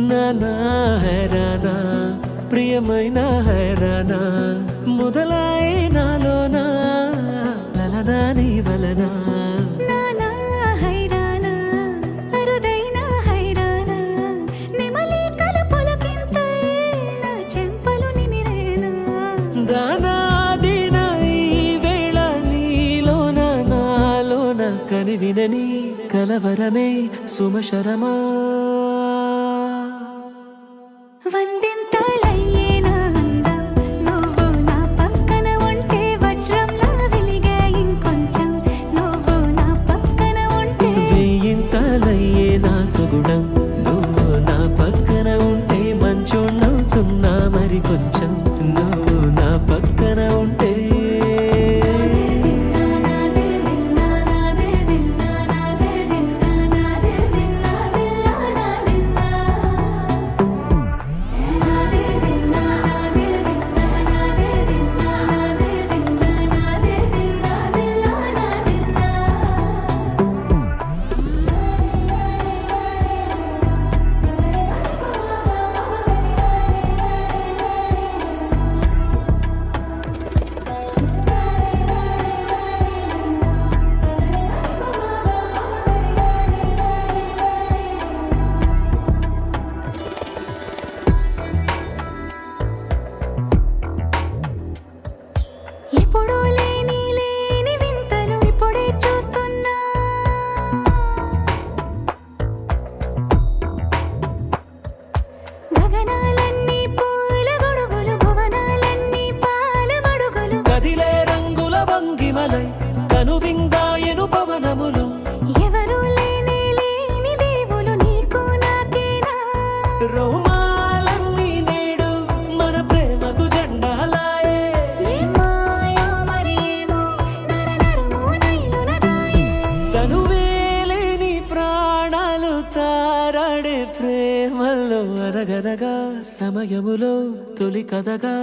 నానా హైరానా ప్రియమైన హైరానా మొదలాయి నాలోనా లలనా నీ వలనా నానా హైరానా అరుదైన హైరానా నెమలి కలుపులకింతై నా చెంపలు నిమిరేనా దానాదిన ఈ వేళ నీలోన నాలోన కనివినని కలవరమే సుమశరమా వందింతలయ్యేనా అందం నువ్వు నా పక్కన ఉంటే వజ్రంలా వెలిగే ఇంకొంచెం నువ్వు నా పక్కన ఉంటే వేయింతలయ్యే నా సుగుణం నువ్వు నా పక్కన ఉంటే మంచోణ్ణవుతున్నా మరి కొంచెం నువ్వు నా పక్కన ఉంటే ఎప్పుడూ లేని వింతలు ఇప్పుడే చూస్తున్నా గగనాలన్నీ పూల గొడుగులు భువనాలన్నీ పాల మడుగులు కదిలే రంగుల భంగిమలై కనువిందాయను పవనములు ఎవరూ లేని దేవులు నీకు నాకేనా రోమాలన్నీ నేడు మన ప్రేమకు జెండాలాయే ఏ మాయో మరి ఏమో నరనరమో నైలున దాయే తనువేలేని ప్రాణాలు తారాడే ప్రేమల్లో అరగరగా సమయములో తొలి కథగా